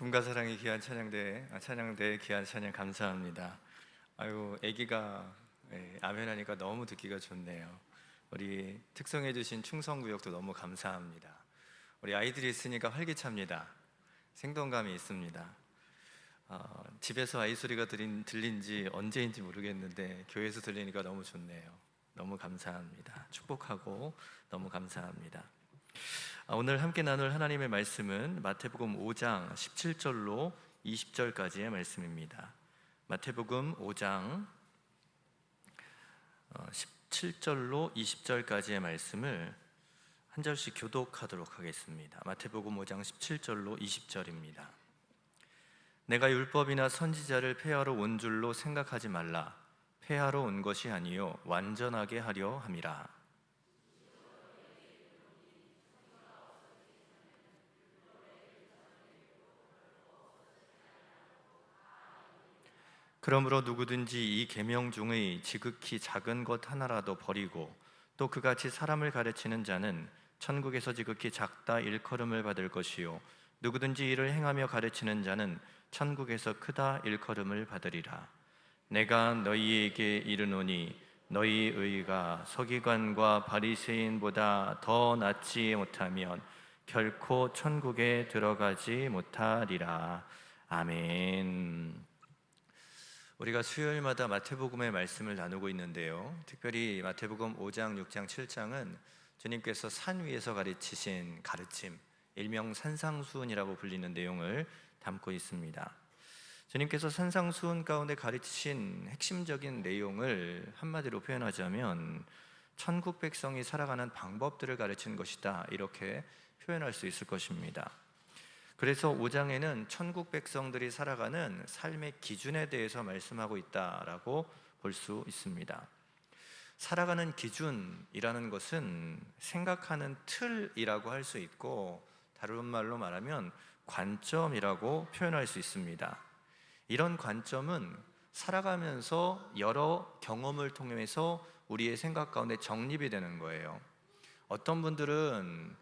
꿈과 사랑의 귀한 찬양대 귀한 찬양 감사합니다. 아유, 아기가 아멘하니까 너무 듣기가 좋네요. 우리 특성해 주신 충성구역도 너무 감사합니다. 우리 아이들이 있으니까 활기찹니다. 생동감이 있습니다. 집에서 아이 소리가 들린지 언제인지 모르겠는데 교회에서 들리니까 너무 좋네요. 너무 감사합니다. 축복하고 너무 감사합니다. 오늘 함께 나눌 하나님의 말씀은 마태복음 5장 17절로 20절까지의 말씀입니다. 마태복음 5장 17절로 20절까지의 말씀을 한 절씩 교독하도록 하겠습니다. 마태복음 5장 17절로 20절입니다. 내가 율법이나 선지자를 폐하러 온 줄로 생각하지 말라. 폐하러 온 것이 아니요 완전하게 하려 함이라. 그러므로 누구든지 이 계명 중의 지극히 작은 것 하나라도 버리고 또 그같이 사람을 가르치는 자는 천국에서 지극히 작다 일컬음을 받을 것이요 누구든지 이를 행하며 가르치는 자는 천국에서 크다 일컬음을 받으리라. 내가 너희에게 이르노니 너희 의가 서기관과 바리새인보다 더 낫지 못하면 결코 천국에 들어가지 못하리라. 아멘. 우리가 수요일마다 마태복음의 말씀을 나누고 있는데요, 특별히 마태복음 5장, 6장, 7장은 주님께서 산 위에서 가르치신 가르침, 일명 산상수훈이라고 불리는 내용을 담고 있습니다. 주님께서 산상수훈 가운데 가르치신 핵심적인 내용을 한마디로 표현하자면 천국 백성이 살아가는 방법들을 가르치는 것이다, 이렇게 표현할 수 있을 것입니다. 그래서 5장에는 천국 백성들이 살아가는 삶의 기준에 대해서 말씀하고 있다라고 볼 수 있습니다. 살아가는 기준이라는 것은 생각하는 틀이라고 할 수 있고, 다른 말로 말하면 관점이라고 표현할 수 있습니다. 이런 관점은 살아가면서 여러 경험을 통해서 우리의 생각 가운데 정립이 되는 거예요. 어떤 분들은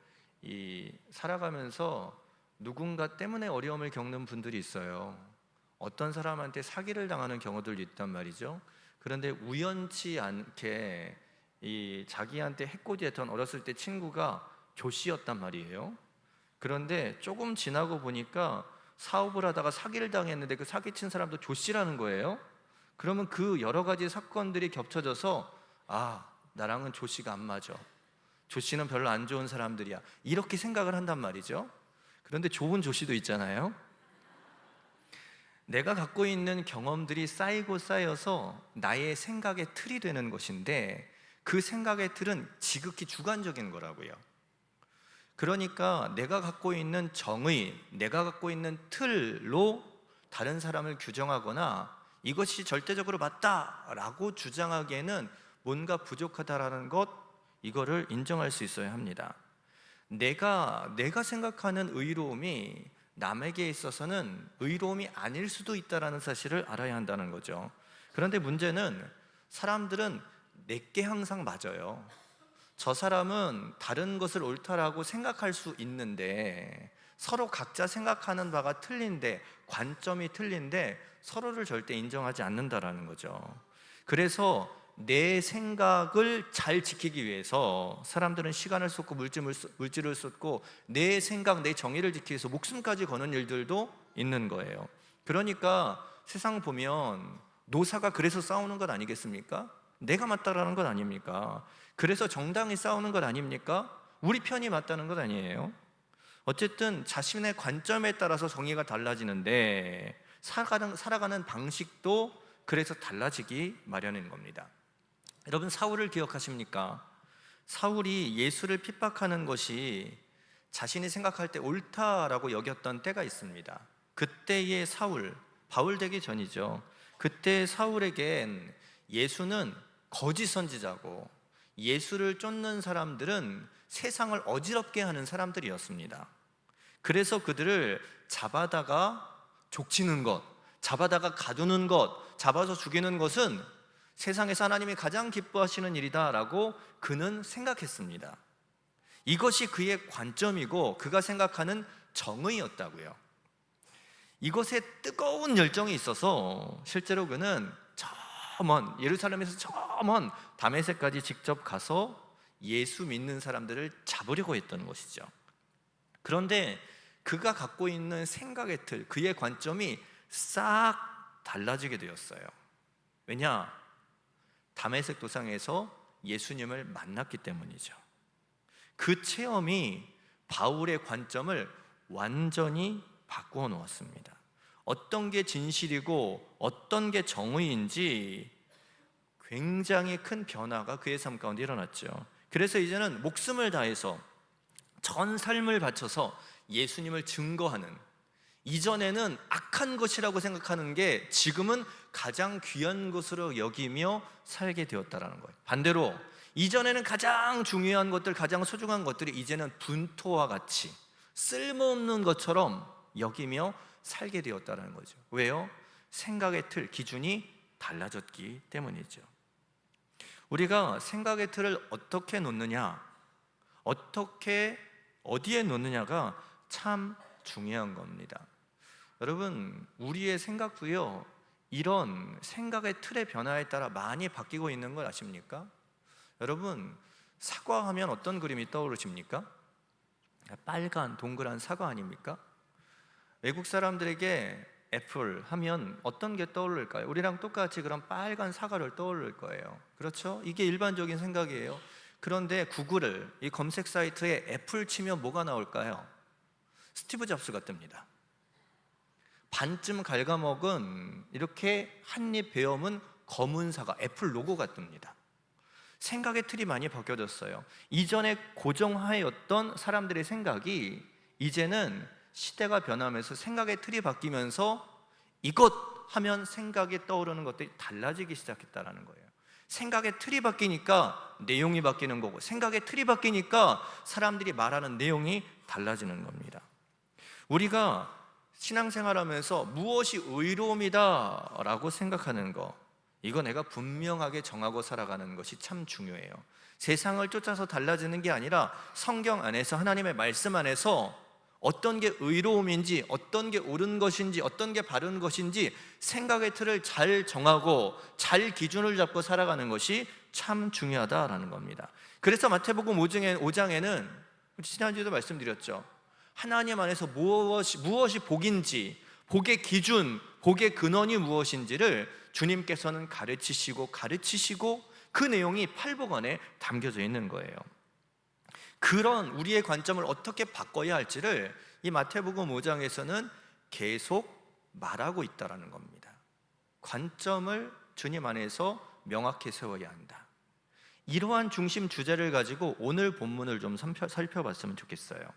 살아가면서 누군가 때문에 어려움을 겪는 분들이 있어요. 어떤 사람한테 사기를 당하는 경우들도 있단 말이죠. 그런데 우연치 않게 자기한테 해코지했던 어렸을 때 친구가 조씨였단 말이에요. 그런데 조금 지나고 보니까 사업을 하다가 사기를 당했는데 그 사기친 사람도 조씨라는 거예요. 그러면 그 여러 가지 사건들이 겹쳐져서 나랑은 조씨가 안 맞아, 조씨는 별로 안 좋은 사람들이야, 이렇게 생각을 한단 말이죠. 그런데 좋은 조씨도 있잖아요. 내가 갖고 있는 경험들이 쌓이고 쌓여서 나의 생각의 틀이 되는 것인데, 그 생각의 틀은 지극히 주관적인 거라고요. 그러니까 내가 갖고 있는 정의, 내가 갖고 있는 틀로 다른 사람을 규정하거나 이것이 절대적으로 맞다라고 주장하기에는 뭔가 부족하다라는 것, 이거를 인정할 수 있어야 합니다. 내가 생각하는 의로움이 남에게 있어서는 의로움이 아닐 수도 있다는 사실을 알아야 한다는 거죠. 그런데 문제는 사람들은 내게 항상 맞아요. 저 사람은 다른 것을 옳다라고 생각할 수 있는데, 서로 각자 생각하는 바가 틀린데, 관점이 틀린데 서로를 절대 인정하지 않는다라는 거죠. 그래서 내 생각을 잘 지키기 위해서 사람들은 시간을 쏟고 물질을 쏟고 내 생각, 내 정의를 지키기 위해서 목숨까지 거는 일들도 있는 거예요. 그러니까 세상 보면 노사가 그래서 싸우는 것 아니겠습니까? 내가 맞다라는 것 아닙니까? 그래서 정당히 싸우는 것 아닙니까? 우리 편이 맞다는 것 아니에요? 어쨌든 자신의 관점에 따라서 정의가 달라지는데 살아가는 방식도 그래서 달라지기 마련인 겁니다. 여러분, 사울을 기억하십니까? 사울이 예수를 핍박하는 것이 자신이 생각할 때 옳다라고 여겼던 때가 있습니다. 그때의 사울, 바울 되기 전이죠. 그때 사울에겐 예수는 거짓 선지자고, 예수를 쫓는 사람들은 세상을 어지럽게 하는 사람들이었습니다. 그래서 그들을 잡아다가 족치는 것, 잡아다가 가두는 것, 잡아서 죽이는 것은 세상에서 하나님이 가장 기뻐하시는 일이다라고 그는 생각했습니다. 이것이 그의 관점이고 그가 생각하는 정의였다고요. 이것에 뜨거운 열정이 있어서 실제로 그는 저 먼 예루살렘에서 저 먼 다메섹까지 직접 가서 예수 믿는 사람들을 잡으려고 했던 것이죠. 그런데 그가 갖고 있는 생각의 틀, 그의 관점이 싹 달라지게 되었어요. 왜냐? 다메섹 도상에서 예수님을 만났기 때문이죠. 그 체험이 바울의 관점을 완전히 바꾸어 놓았습니다. 어떤 게 진실이고 어떤 게 정의인지 굉장히 큰 변화가 그의 삶 가운데 일어났죠. 그래서 이제는 목숨을 다해서 전 삶을 바쳐서 예수님을 증거하는, 이전에는 악한 것이라고 생각하는 게 지금은 가장 귀한 것으로 여기며 살게 되었다라는 거예요. 반대로 이전에는 가장 중요한 것들, 가장 소중한 것들이 이제는 분토와 같이 쓸모없는 것처럼 여기며 살게 되었다는 거죠. 왜요? 생각의 틀, 기준이 달라졌기 때문이죠. 우리가 생각의 틀을 어떻게 놓느냐, 어디에 놓느냐가 참 중요한 겁니다. 여러분, 우리의 생각도요, 이런 생각의 틀의 변화에 따라 많이 바뀌고 있는 걸 아십니까? 여러분, 사과하면 어떤 그림이 떠오르십니까? 빨간 동그란 사과 아닙니까? 외국 사람들에게 애플 하면 어떤 게 떠오를까요? 우리랑 똑같이 그런 빨간 사과를 떠오를 거예요. 그렇죠? 이게 일반적인 생각이에요. 그런데 구글을, 이 검색 사이트에 애플 치면 뭐가 나올까요? 스티브 잡스가 뜹니다. 반쯤 갉아먹은 이렇게 한입 베어문 검은 사과, 애플 로고가 뜹니다. 생각의 틀이 많이 바뀌어졌어요. 이전에 고정하였던 사람들의 생각이 이제는 시대가 변하면서 생각의 틀이 바뀌면서 이것 하면 생각에 떠오르는 것들이 달라지기 시작했다는 거예요. 생각의 틀이 바뀌니까 내용이 바뀌는 거고, 생각의 틀이 바뀌니까 사람들이 말하는 내용이 달라지는 겁니다. 우리가 신앙생활하면서 무엇이 의로움이다 라고 생각하는 거, 이거 내가 분명하게 정하고 살아가는 것이 참 중요해요. 세상을 쫓아서 달라지는 게 아니라 성경 안에서, 하나님의 말씀 안에서 어떤 게 의로움인지, 어떤 게 옳은 것인지, 어떤 게 바른 것인지 생각의 틀을 잘 정하고 잘 기준을 잡고 살아가는 것이 참 중요하다라는 겁니다. 그래서 마태복음 5장에는 지난주에도 말씀드렸죠. 하나님 안에서 무엇이 복인지, 복의 기준, 복의 근원이 무엇인지를 주님께서는 가르치시고 그 내용이 팔복 안에 담겨져 있는 거예요. 그런 우리의 관점을 어떻게 바꿔야 할지를 이 마태복음 5장에서는 계속 말하고 있다는 겁니다. 관점을 주님 안에서 명확히 세워야 한다. 이러한 중심 주제를 가지고 오늘 본문을 좀 살펴봤으면 좋겠어요.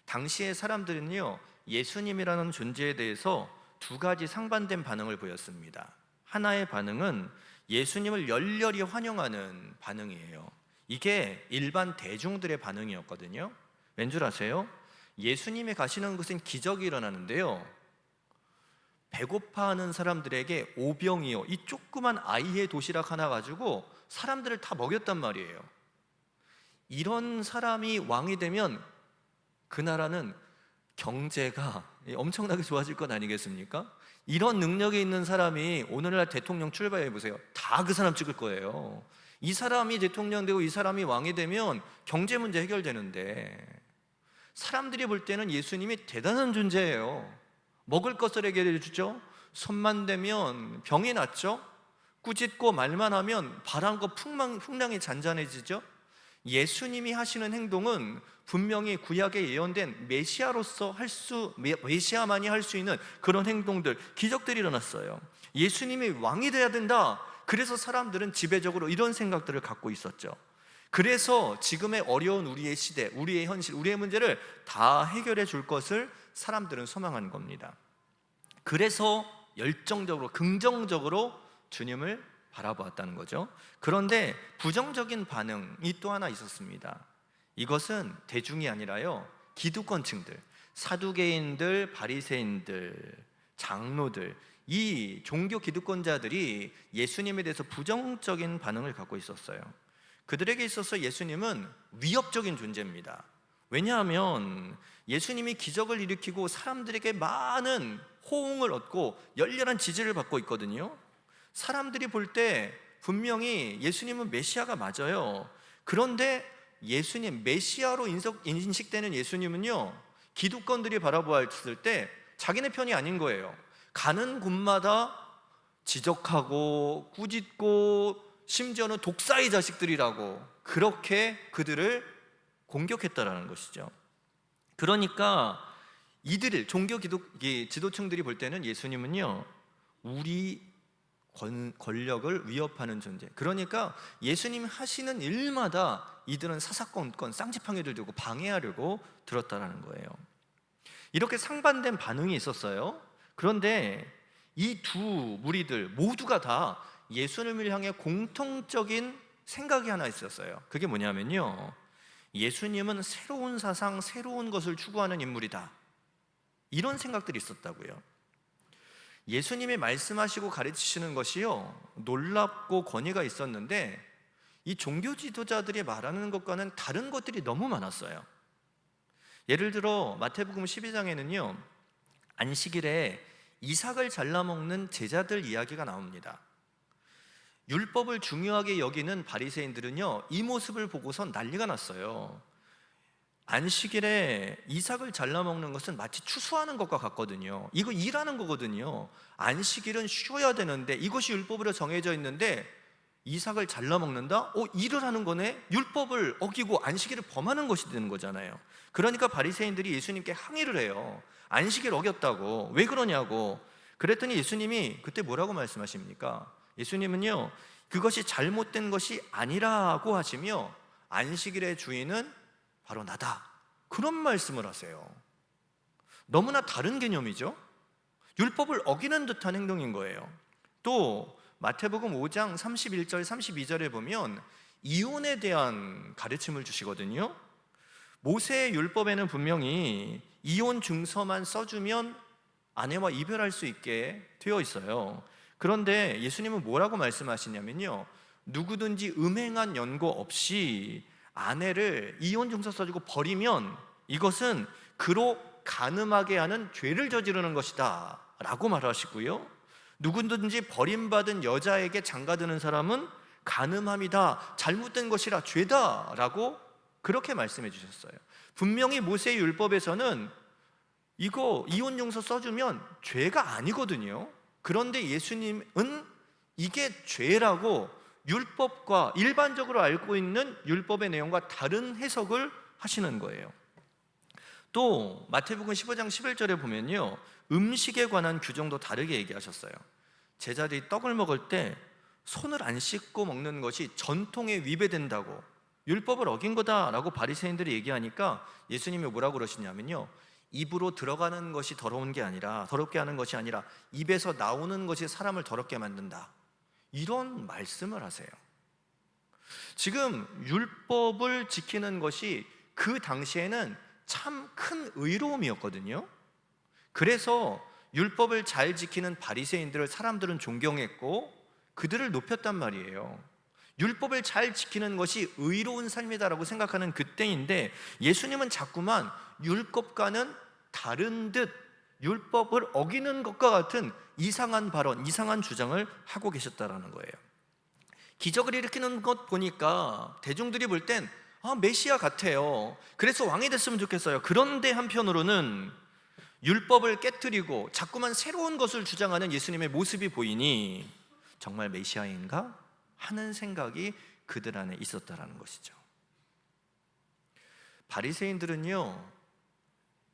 당시의 사람들은요, 예수님이라는 존재에 대해서 두 가지 상반된 반응을 보였습니다. 하나의 반응은 예수님을 열렬히 환영하는 반응이에요. 이게 일반 대중들의 반응이었거든요. 왠 줄 아세요? 예수님이 가시는 곳엔 기적이 일어나는데요, 배고파하는 사람들에게 오병이어, 이 조그만 아이의 도시락 하나 가지고 사람들을 다 먹였단 말이에요. 이런 사람이 왕이 되면 그 나라는 경제가 엄청나게 좋아질 건 아니겠습니까? 이런 능력이 있는 사람이 오늘날 대통령 출마해 보세요. 다 그 사람 찍을 거예요. 이 사람이 대통령 되고 이 사람이 왕이 되면 경제 문제 해결되는데, 사람들이 볼 때는 예수님이 대단한 존재예요. 먹을 것을 해결해 주죠. 손만 대면 병이 낫죠. 꾸짖고 말만 하면 바람과 풍랑이 잔잔해지죠. 예수님이 하시는 행동은 분명히 구약에 예언된 메시아만이 할 수 있는 그런 행동들, 기적들이 일어났어요. 예수님이 왕이 돼야 된다. 그래서 사람들은 지배적으로 이런 생각들을 갖고 있었죠. 그래서 지금의 어려운 우리의 시대, 우리의 현실, 우리의 문제를 다 해결해 줄 것을 사람들은 소망하는 겁니다. 그래서 열정적으로, 긍정적으로 주님을 바라보았다는 거죠. 그런데 부정적인 반응이 또 하나 있었습니다. 이것은 대중이 아니라요, 기득권층들, 사두개인들, 바리새인들, 장로들, 이 종교 기득권자들이 예수님에 대해서 부정적인 반응을 갖고 있었어요. 그들에게 있어서 예수님은 위협적인 존재입니다. 왜냐하면 예수님이 기적을 일으키고 사람들에게 많은 호응을 얻고 열렬한 지지를 받고 있거든요. 사람들이 볼 때 분명히 예수님은 메시아가 맞아요. 그런데 예수님, 메시아로 인식되는 예수님은요, 기득권들이 바라보았을 때 자기네 편이 아닌 거예요. 가는 곳마다 지적하고 꾸짖고 심지어는 독사의 자식들이라고 그렇게 그들을 공격했다라는 것이죠. 그러니까 이들을 지도층들이 볼 때는 예수님은요, 우리 권력을 위협하는 존재. 그러니까 예수님이 하시는 일마다 이들은 사사건건 쌍지팡이를 들고 방해하려고 들었다라는 거예요. 이렇게 상반된 반응이 있었어요. 그런데 이 두 무리들 모두가 다 예수님을 향해 공통적인 생각이 하나 있었어요. 그게 뭐냐면요, 예수님은 새로운 사상, 새로운 것을 추구하는 인물이다, 이런 생각들이 있었다고요. 예수님이 말씀하시고 가르치시는 것이요, 놀랍고 권위가 있었는데 이 종교 지도자들이 말하는 것과는 다른 것들이 너무 많았어요. 예를 들어 마태복음 12장에는요, 안식일에 이삭을 잘라 먹는 제자들 이야기가 나옵니다. 율법을 중요하게 여기는 바리새인들은요, 이 모습을 보고선 난리가 났어요. 안식일에 이삭을 잘라 먹는 것은 마치 추수하는 것과 같거든요. 이거 일하는 거거든요. 안식일은 쉬어야 되는데 이것이 율법으로 정해져 있는데 이삭을 잘라 먹는다? 일을 하는 거네? 율법을 어기고 안식일을 범하는 것이 되는 거잖아요. 그러니까 바리새인들이 예수님께 항의를 해요. 안식일 어겼다고. 왜 그러냐고. 그랬더니 예수님이 그때 뭐라고 말씀하십니까? 예수님은요, 그것이 잘못된 것이 아니라고 하시며 안식일의 주인은 바로 나다, 그런 말씀을 하세요. 너무나 다른 개념이죠. 율법을 어기는 듯한 행동인 거예요. 또 마태복음 5장 31절 32절에 보면 이혼에 대한 가르침을 주시거든요. 모세의 율법에는 분명히 이혼 증서만 써주면 아내와 이별할 수 있게 되어 있어요. 그런데 예수님은 뭐라고 말씀하시냐면요, 누구든지 음행한 연고 없이 아내를 이혼 증서 써주고 버리면 이것은 그로 간음하게 하는 죄를 저지르는 것이다 라고 말하시고요, 누구든지 버림받은 여자에게 장가드는 사람은 간음함이다, 잘못된 것이라 죄다 라고 그렇게 말씀해 주셨어요. 분명히 모세의 율법에서는 이거 이혼 증서 써주면 죄가 아니거든요. 그런데 예수님은 이게 죄라고 율법과 일반적으로 알고 있는 율법의 내용과 다른 해석을 하시는 거예요. 또 마태복음 15장 11절에 보면요, 음식에 관한 규정도 다르게 얘기하셨어요. 제자들이 떡을 먹을 때 손을 안 씻고 먹는 것이 전통에 위배된다고, 율법을 어긴 거다라고 바리새인들이 얘기하니까 예수님이 뭐라고 그러시냐면요, 입으로 들어가는 것이 더러운 게 아니라, 더럽게 하는 것이 아니라 입에서 나오는 것이 사람을 더럽게 만든다, 이런 말씀을 하세요. 지금 율법을 지키는 것이 그 당시에는 참 큰 의로움이었거든요. 그래서 율법을 잘 지키는 바리새인들을 사람들은 존경했고 그들을 높였단 말이에요. 율법을 잘 지키는 것이 의로운 삶이다라고 생각하는 그때인데 예수님은 자꾸만 율법과는 다른 듯 율법을 어기는 것과 같은 이상한 발언, 이상한 주장을 하고 계셨다라는 거예요. 기적을 일으키는 것 보니까 대중들이 볼 땐 메시아 같아요. 그래서 왕이 됐으면 좋겠어요. 그런데 한편으로는 율법을 깨트리고 자꾸만 새로운 것을 주장하는 예수님의 모습이 보이니 정말 메시아인가 하는 생각이 그들 안에 있었다라는 것이죠. 바리새인들은요,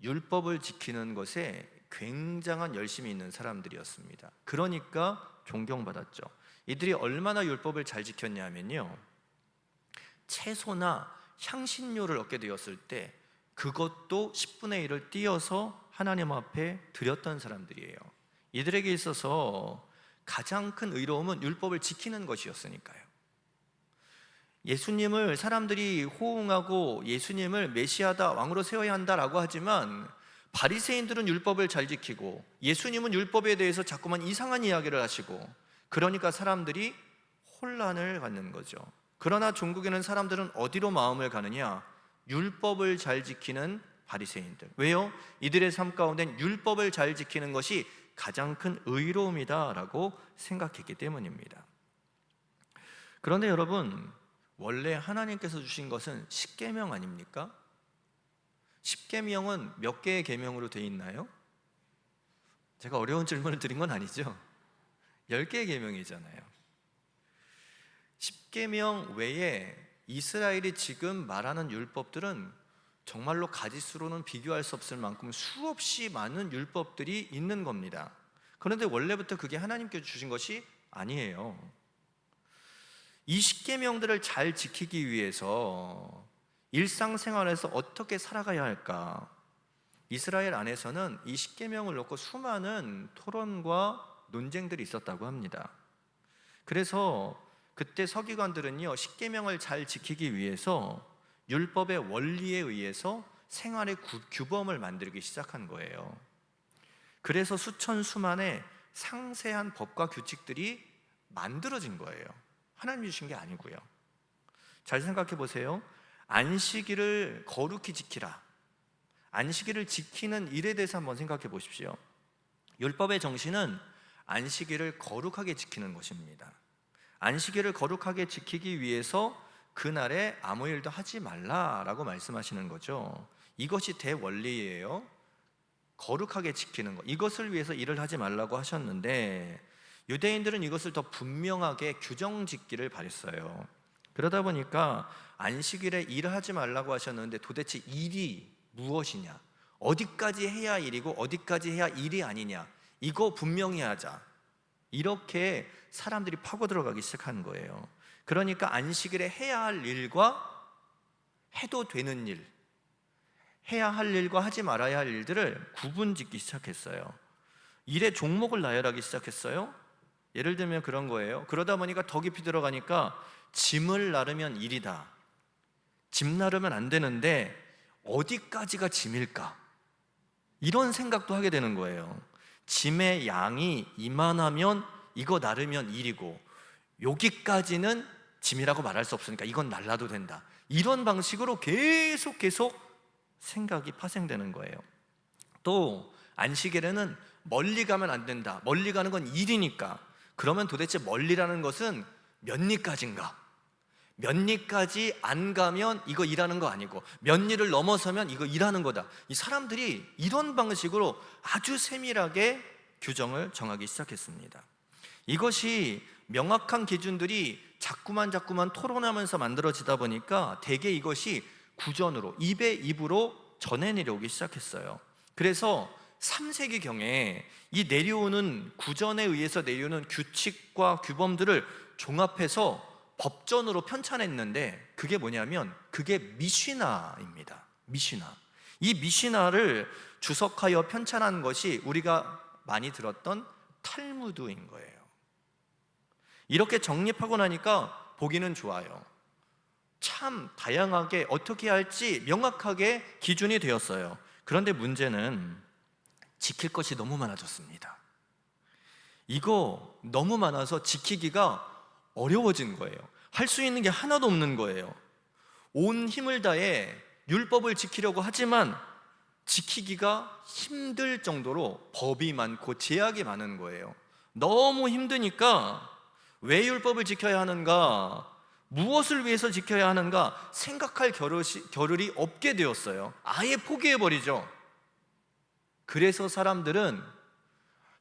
율법을 지키는 것에 굉장한 열심이 있는 사람들이었습니다. 그러니까 존경받았죠. 이들이 얼마나 율법을 잘 지켰냐면요, 채소나 향신료를 얻게 되었을 때 그것도 10분의 1을 띄어서 하나님 앞에 드렸던 사람들이에요. 이들에게 있어서 가장 큰 의로움은 율법을 지키는 것이었으니까요. 예수님을 사람들이 호응하고 예수님을 메시아다, 왕으로 세워야 한다라고 하지만 바리새인들은 율법을 잘 지키고 예수님은 율법에 대해서 자꾸만 이상한 이야기를 하시고, 그러니까 사람들이 혼란을 갖는 거죠. 그러나 종국에는 사람들은 어디로 마음을 가느냐? 율법을 잘 지키는 바리새인들. 왜요? 이들의 삶 가운데 율법을 잘 지키는 것이 가장 큰 의로움이다라고 생각했기 때문입니다. 그런데 여러분, 원래 하나님께서 주신 것은 십계명 아닙니까? 십계명은 몇 개의 계명으로 되어 있나요? 제가 어려운 질문을 드린 건 아니죠? 10개의 계명이잖아요. 십계명 외에 이스라엘이 지금 말하는 율법들은 정말로 가지수로는 비교할 수 없을 만큼 수없이 많은 율법들이 있는 겁니다. 그런데 원래부터 그게 하나님께서 주신 것이 아니에요. 이 십계명들을 잘 지키기 위해서 일상생활에서 어떻게 살아가야 할까? 이스라엘 안에서는 이 십계명을 놓고 수많은 토론과 논쟁들이 있었다고 합니다. 그래서 그때 서기관들은요, 십계명을 잘 지키기 위해서 율법의 원리에 의해서 생활의 규범을 만들기 시작한 거예요. 그래서 수천 수만의 상세한 법과 규칙들이 만들어진 거예요. 하나님이 주신 게 아니고요. 잘 생각해 보세요. 안식일을 거룩히 지키라. 안식일을 지키는 일에 대해서 한번 생각해 보십시오. 율법의 정신은 안식일을 거룩하게 지키는 것입니다. 안식일을 거룩하게 지키기 위해서 그날에 아무 일도 하지 말라라고 말씀하시는 거죠. 이것이 대원리예요. 거룩하게 지키는 것, 이것을 위해서 일을 하지 말라고 하셨는데 유대인들은 이것을 더 분명하게 규정짓기를 바랬어요. 그러다 보니까 안식일에 일을 하지 말라고 하셨는데 도대체 일이 무엇이냐, 어디까지 해야 일이고 어디까지 해야 일이 아니냐, 이거 분명히 하자, 이렇게 사람들이 파고 들어가기 시작한 거예요. 그러니까 안식일에 해야 할 일과 해도 되는 일, 해야 할 일과 하지 말아야 할 일들을 구분짓기 시작했어요. 일의 종목을 나열하기 시작했어요. 예를 들면 그런 거예요. 그러다 보니까 더 깊이 들어가니까 짐을 나르면 일이다, 짐 나르면 안 되는데 어디까지가 짐일까, 이런 생각도 하게 되는 거예요. 짐의 양이 이만하면 이거 나르면 일이고 여기까지는 짐이라고 말할 수 없으니까 이건 날라도 된다, 이런 방식으로 계속 생각이 파생되는 거예요. 또 안식일에는 멀리 가면 안 된다, 멀리 가는 건 일이니까 그러면 도대체 멀리라는 것은 몇 리까지인가, 몇 리까지 안 가면 이거 일하는 거 아니고 몇 리를 넘어서면 이거 일하는 거다. 이 사람들이 이런 방식으로 아주 세밀하게 규정을 정하기 시작했습니다. 이것이 명확한 기준들이 자꾸만 토론하면서 만들어지다 보니까 대개 이것이 구전으로, 입으로 전해 내려오기 시작했어요. 그래서 3세기경에 이 내려오는 구전에 의해서 내려오는 규칙과 규범들을 종합해서 법전으로 편찬했는데 그게 뭐냐면 그게 미시나입니다. 미시나. 이 미시나를 주석하여 편찬한 것이 우리가 많이 들었던 탈무드인 거예요. 이렇게 정립하고 나니까 보기는 좋아요. 참 다양하게 어떻게 할지 명확하게 기준이 되었어요. 그런데 문제는 지킬 것이 너무 많아졌습니다. 이거 너무 많아서 지키기가 어려워진 거예요. 할 수 있는 게 하나도 없는 거예요. 온 힘을 다해 율법을 지키려고 하지만 지키기가 힘들 정도로 법이 많고 제약이 많은 거예요. 너무 힘드니까 왜 율법을 지켜야 하는가, 무엇을 위해서 지켜야 하는가 생각할 겨를이 없게 되었어요. 아예 포기해버리죠. 그래서 사람들은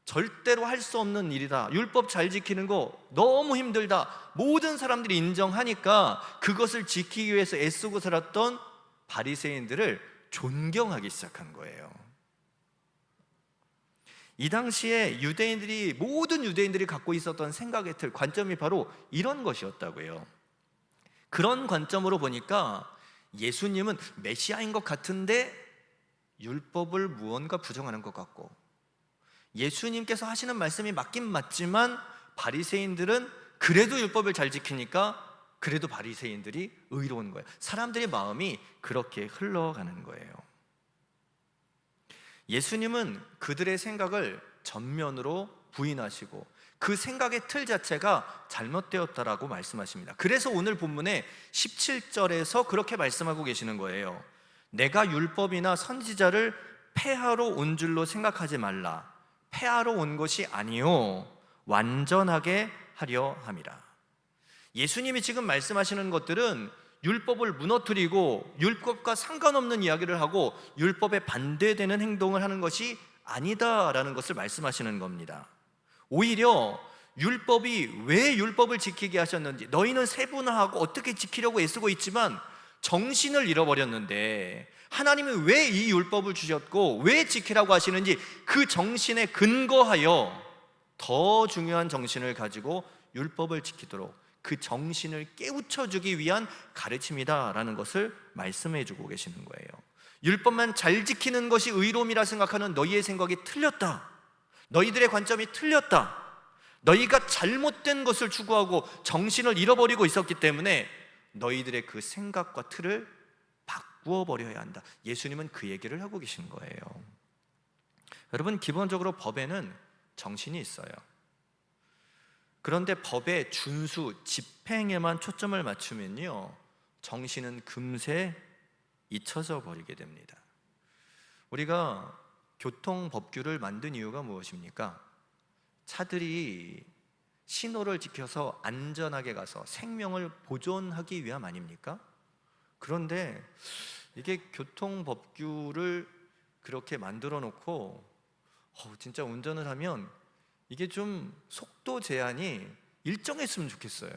절대로 할 수 없는 일이다, 율법 잘 지키는 거 너무 힘들다, 모든 사람들이 인정하니까 그것을 지키기 위해서 애쓰고 살았던 바리새인들을 존경하기 시작한 거예요. 이 당시에 모든 유대인들이 갖고 있었던 생각의 틀, 관점이 바로 이런 것이었다고요. 그런 관점으로 보니까 예수님은 메시아인 것 같은데 율법을 무언가 부정하는 것 같고, 예수님께서 하시는 말씀이 맞긴 맞지만 바리새인들은 그래도 율법을 잘 지키니까 그래도 바리새인들이 의로운 거예요. 사람들의 마음이 그렇게 흘러가는 거예요. 예수님은 그들의 생각을 전면으로 부인하시고 그 생각의 틀 자체가 잘못되었다라고 말씀하십니다. 그래서 오늘 본문의 17절에서 그렇게 말씀하고 계시는 거예요. 내가 율법이나 선지자를 폐하러 온 줄로 생각하지 말라. 폐하러 온 것이 아니요 완전하게 하려 함이라. 예수님이 지금 말씀하시는 것들은 율법을 무너뜨리고 율법과 상관없는 이야기를 하고 율법에 반대되는 행동을 하는 것이 아니다라는 것을 말씀하시는 겁니다. 오히려 율법이 왜 율법을 지키게 하셨는지, 너희는 세분화하고 어떻게 지키려고 애쓰고 있지만 정신을 잃어버렸는데 하나님이 왜 이 율법을 주셨고 왜 지키라고 하시는지 그 정신에 근거하여 더 중요한 정신을 가지고 율법을 지키도록 그 정신을 깨우쳐주기 위한 가르침이다라는 것을 말씀해주고 계시는 거예요. 율법만 잘 지키는 것이 의로움이라 생각하는 너희의 생각이 틀렸다. 너희들의 관점이 틀렸다. 너희가 잘못된 것을 추구하고 정신을 잃어버리고 있었기 때문에 너희들의 그 생각과 틀을 바꾸어 버려야 한다. 예수님은 그 얘기를 하고 계신 거예요. 여러분, 기본적으로 법에는 정신이 있어요. 그런데 법의 준수, 집행에만 초점을 맞추면요, 정신은 금세 잊혀져 버리게 됩니다. 우리가 교통법규를 만든 이유가 무엇입니까? 차들이 신호를 지켜서 안전하게 가서 생명을 보존하기 위함 아닙니까? 그런데 이게 교통법규를 그렇게 만들어 놓고 진짜 운전을 하면 이게 좀 속도 제한이 일정했으면 좋겠어요.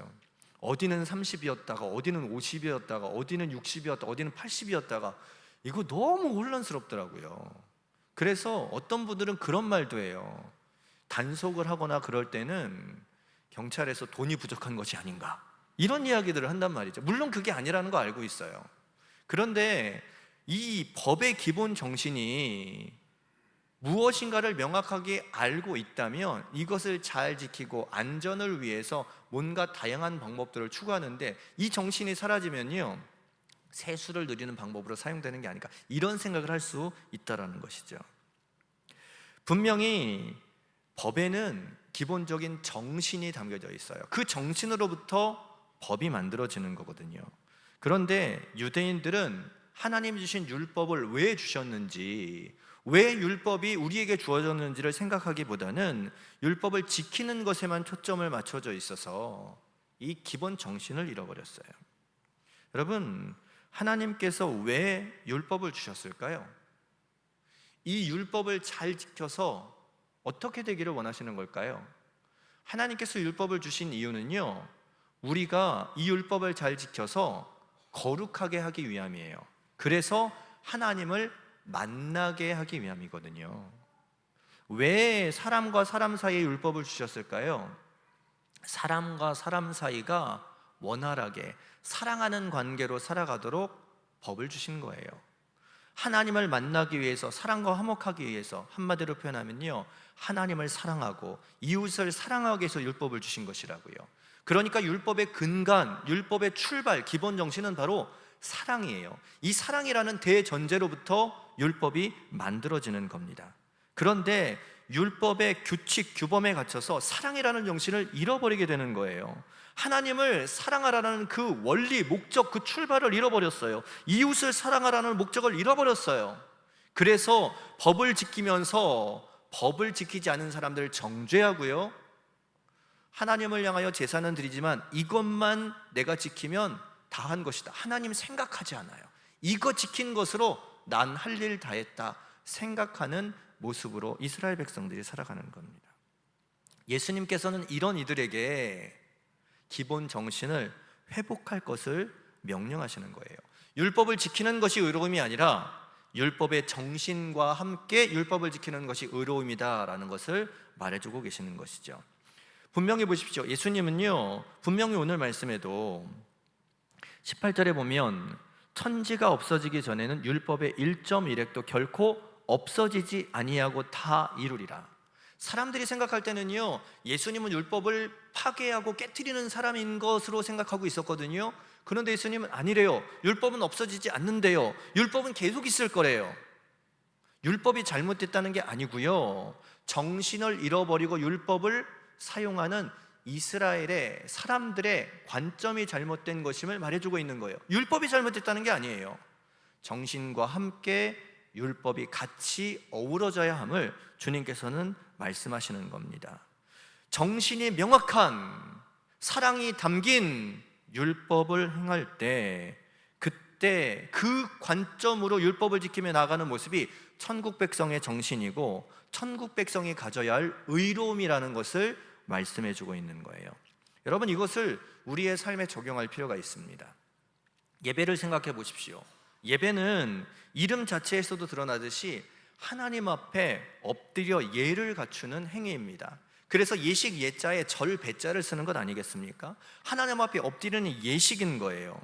어디는 30이었다가 어디는 50이었다가 어디는 60이었다가 어디는 80이었다가 이거 너무 혼란스럽더라고요. 그래서 어떤 분들은 그런 말도 해요. 단속을 하거나 그럴 때는 경찰에서 돈이 부족한 것이 아닌가, 이런 이야기들을 한단 말이죠. 물론 그게 아니라는 거 알고 있어요. 그런데 이 법의 기본 정신이 무엇인가를 명확하게 알고 있다면 이것을 잘 지키고 안전을 위해서 뭔가 다양한 방법들을 추구하는데, 이 정신이 사라지면요 세수를 늘리는 방법으로 사용되는 게 아닐까, 이런 생각을 할 수 있다는 것이죠. 분명히 법에는 기본적인 정신이 담겨져 있어요. 그 정신으로부터 법이 만들어지는 거거든요. 그런데 유대인들은 하나님이 주신 율법을 왜 주셨는지, 왜 율법이 우리에게 주어졌는지를 생각하기보다는 율법을 지키는 것에만 초점을 맞춰져 있어서 이 기본 정신을 잃어버렸어요. 여러분, 하나님께서 왜 율법을 주셨을까요? 이 율법을 잘 지켜서 어떻게 되기를 원하시는 걸까요? 하나님께서 율법을 주신 이유는요, 우리가 이 율법을 잘 지켜서 거룩하게 하기 위함이에요. 그래서 하나님을 만나게 하기 위함이거든요. 왜 사람과 사람 사이에 율법을 주셨을까요? 사람과 사람 사이가 원활하게 사랑하는 관계로 살아가도록 법을 주신 거예요. 하나님을 만나기 위해서, 사랑과 화목하기 위해서, 한마디로 표현하면요, 하나님을 사랑하고 이웃을 사랑하기 위해서 율법을 주신 것이라고요. 그러니까 율법의 근간, 율법의 출발, 기본 정신은 바로 사랑이에요. 이 사랑이라는 대전제로부터 율법이 만들어지는 겁니다. 그런데 율법의 규칙, 규범에 갇혀서 사랑이라는 정신을 잃어버리게 되는 거예요. 하나님을 사랑하라는 그 원리, 목적, 그 출발을 잃어버렸어요. 이웃을 사랑하라는 목적을 잃어버렸어요. 그래서 법을 지키면서 법을 지키지 않은 사람들을 정죄하고요, 하나님을 향하여 제사는 드리지만 이것만 내가 지키면 다 한 것이다, 하나님 생각하지 않아요. 이거 지킨 것으로 난 할 일 다 했다 생각하는 모습으로 이스라엘 백성들이 살아가는 겁니다. 예수님께서는 이런 이들에게 기본 정신을 회복할 것을 명령하시는 거예요. 율법을 지키는 것이 의로움이 아니라 율법의 정신과 함께 율법을 지키는 것이 의로움이다라는 것을 말해주고 계시는 것이죠. 분명히 보십시오. 예수님은요, 분명히 오늘 말씀에도 18절에 보면 천지가 없어지기 전에는 율법의 1.1획도 결코 없어지지 아니하고 다 이루리라. 사람들이 생각할 때는요, 예수님은 율법을 파괴하고 깨트리는 사람인 것으로 생각하고 있었거든요. 그런데 예수님은 아니래요. 율법은 없어지지 않는데요, 율법은 계속 있을 거래요. 율법이 잘못됐다는 게 아니고요, 정신을 잃어버리고 율법을 사용하는 이스라엘의 사람들의 관점이 잘못된 것임을 말해주고 있는 거예요. 율법이 잘못됐다는 게 아니에요. 정신과 함께 율법이 같이 어우러져야 함을 주님께서는 말씀하시는 겁니다. 정신이 명확한 사랑이 담긴 율법을 행할 때, 그때 그 관점으로 율법을 지키며 나아가는 모습이 천국 백성의 정신이고 천국 백성이 가져야 할 의로움이라는 것을 말씀해 주고 있는 거예요. 여러분, 이것을 우리의 삶에 적용할 필요가 있습니다. 예배를 생각해 보십시오. 예배는 이름 자체에서도 드러나듯이 하나님 앞에 엎드려 예를 갖추는 행위입니다. 그래서 예식 예자에 절 배자를 쓰는 것 아니겠습니까? 하나님 앞에 엎드리는 예식인 거예요.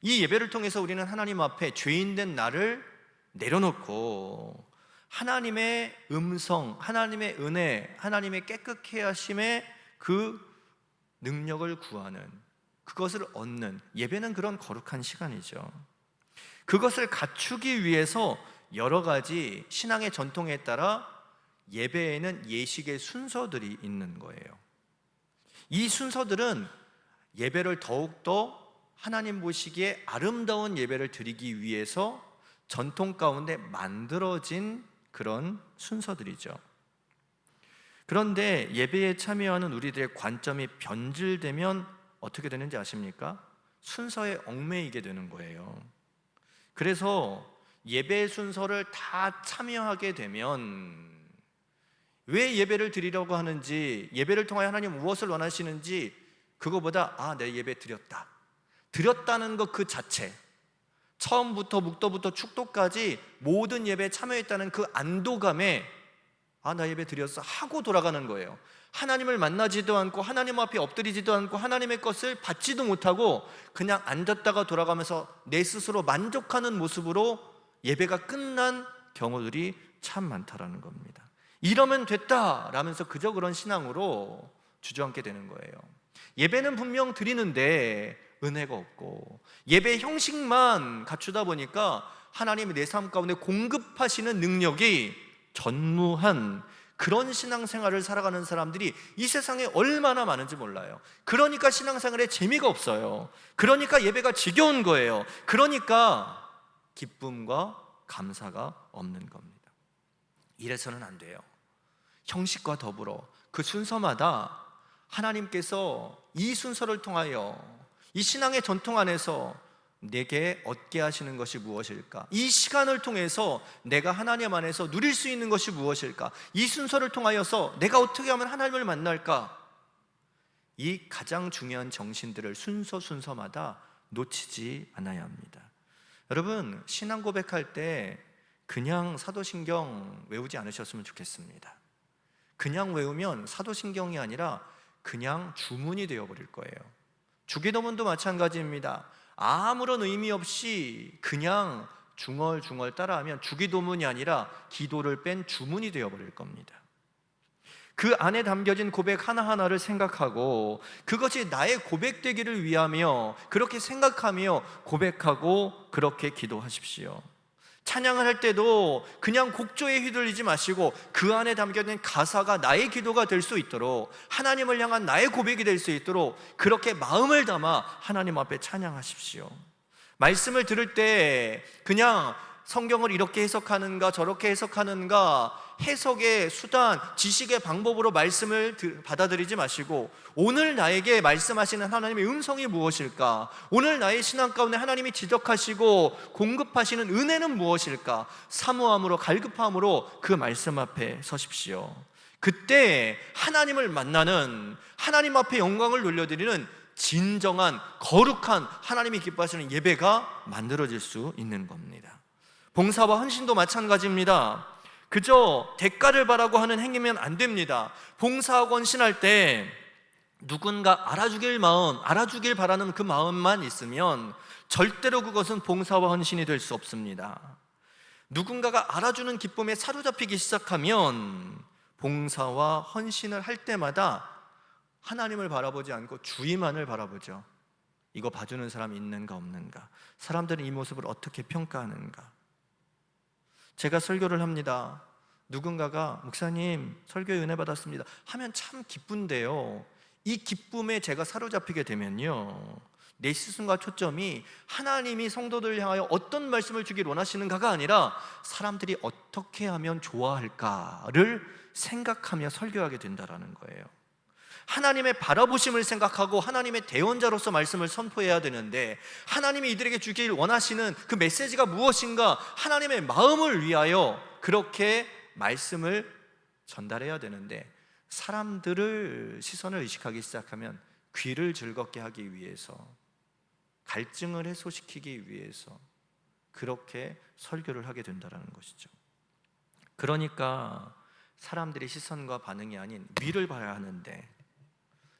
이 예배를 통해서 우리는 하나님 앞에 죄인된 나를 내려놓고 하나님의 음성, 하나님의 은혜, 하나님의 깨끗케 하심의 그 능력을 구하는, 그것을 얻는, 예배는 그런 거룩한 시간이죠. 그것을 갖추기 위해서 여러 가지 신앙의 전통에 따라 예배에는 예식의 순서들이 있는 거예요. 이 순서들은 예배를 더욱더 하나님 보시기에 아름다운 예배를 드리기 위해서 전통 가운데 만들어진 그런 순서들이죠. 그런데 예배에 참여하는 우리들의 관점이 변질되면 어떻게 되는지 아십니까? 순서에 얽매이게 되는 거예요. 그래서 예배 순서를 다 참여하게 되면 왜 예배를 드리려고 하는지, 예배를 통하여 하나님 무엇을 원하시는지, 그거보다 내 예배 드렸다는 것 그 자체, 처음부터 묵도부터 축도까지 모든 예배에 참여했다는 그 안도감에 나 예배 드렸어 하고 돌아가는 거예요. 하나님을 만나지도 않고 하나님 앞에 엎드리지도 않고 하나님의 것을 받지도 못하고 그냥 앉았다가 돌아가면서 내 스스로 만족하는 모습으로 예배가 끝난 경우들이 참 많다라는 겁니다. 이러면 됐다라면서 그저 그런 신앙으로 주저앉게 되는 거예요. 예배는 분명 드리는데 은혜가 없고, 예배 형식만 갖추다 보니까 하나님이 내 삶 가운데 공급하시는 능력이 전무한 그런 신앙생활을 살아가는 사람들이 이 세상에 얼마나 많은지 몰라요. 그러니까 신앙생활에 재미가 없어요. 그러니까 예배가 지겨운 거예요. 그러니까 기쁨과 감사가 없는 겁니다. 이래서는 안 돼요. 형식과 더불어 그 순서마다 하나님께서 이 순서를 통하여 이 신앙의 전통 안에서 내게 얻게 하시는 것이 무엇일까? 이 시간을 통해서 내가 하나님 안에서 누릴 수 있는 것이 무엇일까? 이 순서를 통하여서 내가 어떻게 하면 하나님을 만날까? 이 가장 중요한 정신들을 순서마다 놓치지 않아야 합니다. 여러분, 신앙 고백할 때 그냥 사도신경 외우지 않으셨으면 좋겠습니다. 그냥 외우면 사도신경이 아니라 그냥 주문이 되어버릴 거예요. 주기도문도 마찬가지입니다. 아무런 의미 없이 그냥 중얼중얼 따라하면 주기도문이 아니라 기도를 뺀 주문이 되어버릴 겁니다. 그 안에 담겨진 고백 하나하나를 생각하고 그것이 나의 고백되기를 위하며 그렇게 생각하며 고백하고 그렇게 기도하십시오. 찬양을 할 때도 그냥 곡조에 휘둘리지 마시고 그 안에 담겨진 가사가 나의 기도가 될 수 있도록, 하나님을 향한 나의 고백이 될 수 있도록 그렇게 마음을 담아 하나님 앞에 찬양하십시오. 말씀을 들을 때 그냥 성경을 이렇게 해석하는가 저렇게 해석하는가 해석의 수단, 지식의 방법으로 말씀을 받아들이지 마시고 오늘 나에게 말씀하시는 하나님의 음성이 무엇일까? 오늘 나의 신앙 가운데 하나님이 지적하시고 공급하시는 은혜는 무엇일까? 사모함으로 갈급함으로 그 말씀 앞에 서십시오. 그때 하나님을 만나는, 하나님 앞에 영광을 돌려드리는 진정한 거룩한 하나님이 기뻐하시는 예배가 만들어질 수 있는 겁니다. 봉사와 헌신도 마찬가지입니다. 그저 대가를 바라고 하는 행위면 안 됩니다. 봉사하고 헌신할 때 누군가 알아주길 바라는 그 마음만 있으면 절대로 그것은 봉사와 헌신이 될 수 없습니다. 누군가가 알아주는 기쁨에 사로잡히기 시작하면 봉사와 헌신을 할 때마다 하나님을 바라보지 않고 주위만을 바라보죠. 이거 봐주는 사람이 있는가 없는가, 사람들은 이 모습을 어떻게 평가하는가. 제가 설교를 합니다. 누군가가 목사님 설교에 은혜 받았습니다 하면 참 기쁜데요, 이 기쁨에 제가 사로잡히게 되면요 내 시선과 초점이 하나님이 성도들을 향하여 어떤 말씀을 주길 원하시는가가 아니라 사람들이 어떻게 하면 좋아할까를 생각하며 설교하게 된다라는 거예요. 하나님의 바라보심을 생각하고 하나님의 대언자로서 말씀을 선포해야 되는데, 하나님이 이들에게 주길 원하시는 그 메시지가 무엇인가, 하나님의 마음을 위하여 그렇게 말씀을 전달해야 되는데, 사람들을 시선을 의식하기 시작하면 귀를 즐겁게 하기 위해서, 갈증을 해소시키기 위해서 그렇게 설교를 하게 된다는 것이죠. 그러니까 사람들의 시선과 반응이 아닌 위를 봐야 하는데,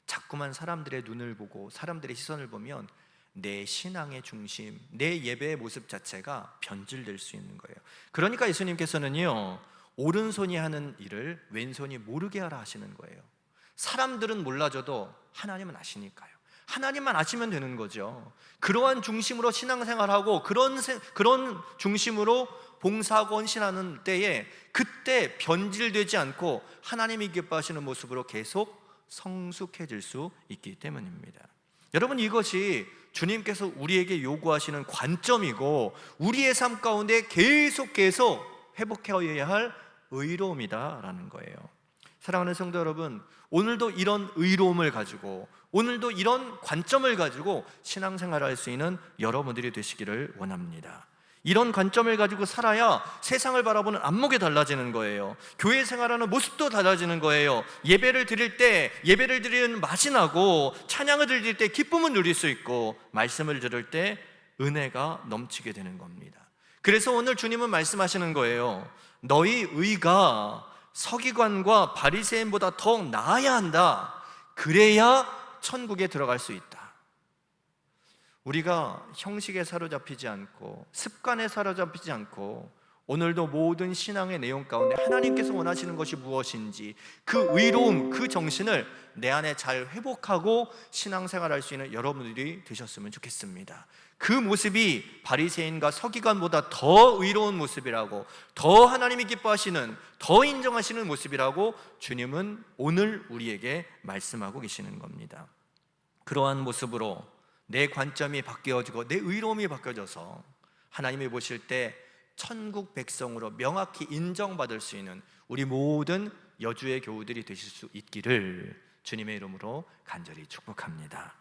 자꾸만 사람들의 눈을 보고 사람들의 시선을 보면 내 신앙의 중심, 내 예배의 모습 자체가 변질될 수 있는 거예요. 그러니까 예수님께서는요, 오른손이 하는 일을 왼손이 모르게 하라 하시는 거예요. 사람들은 몰라줘도 하나님은 아시니까요. 하나님만 아시면 되는 거죠. 그러한 중심으로 신앙생활하고 그런 중심으로 봉사하고 헌신하는 때에 그때 변질되지 않고 하나님이 기뻐하시는 모습으로 계속 성숙해질 수 있기 때문입니다. 여러분, 이것이 주님께서 우리에게 요구하시는 관점이고 우리의 삶 가운데 계속 회복해야 할 의로움이다라는 거예요. 사랑하는 성도 여러분, 오늘도 이런 의로움을 가지고, 오늘도 이런 관점을 가지고 신앙생활을 할 수 있는 여러분들이 되시기를 원합니다. 이런 관점을 가지고 살아야 세상을 바라보는 안목이 달라지는 거예요. 교회 생활하는 모습도 달라지는 거예요. 예배를 드릴 때 예배를 드리는 맛이 나고, 찬양을 드릴 때 기쁨을 누릴 수 있고, 말씀을 들을 때 은혜가 넘치게 되는 겁니다. 그래서 오늘 주님은 말씀하시는 거예요. 너희 의가 서기관과 바리새인보다 더 나아야 한다. 그래야 천국에 들어갈 수 있다. 우리가 형식에 사로잡히지 않고 습관에 사로잡히지 않고, 오늘도 모든 신앙의 내용 가운데 하나님께서 원하시는 것이 무엇인지 그 의로움, 그 정신을 내 안에 잘 회복하고 신앙생활할 수 있는 여러분들이 되셨으면 좋겠습니다. 그 모습이 바리새인과 서기관보다 더 의로운 모습이라고, 더 하나님이 기뻐하시는, 더 인정하시는 모습이라고 주님은 오늘 우리에게 말씀하고 계시는 겁니다. 그러한 모습으로 내 관점이 바뀌어지고 내 의로움이 바뀌어져서 하나님이 보실 때 천국 백성으로 명확히 인정받을 수 있는 우리 모든 여주의 교우들이 되실 수 있기를 주님의 이름으로 간절히 축복합니다.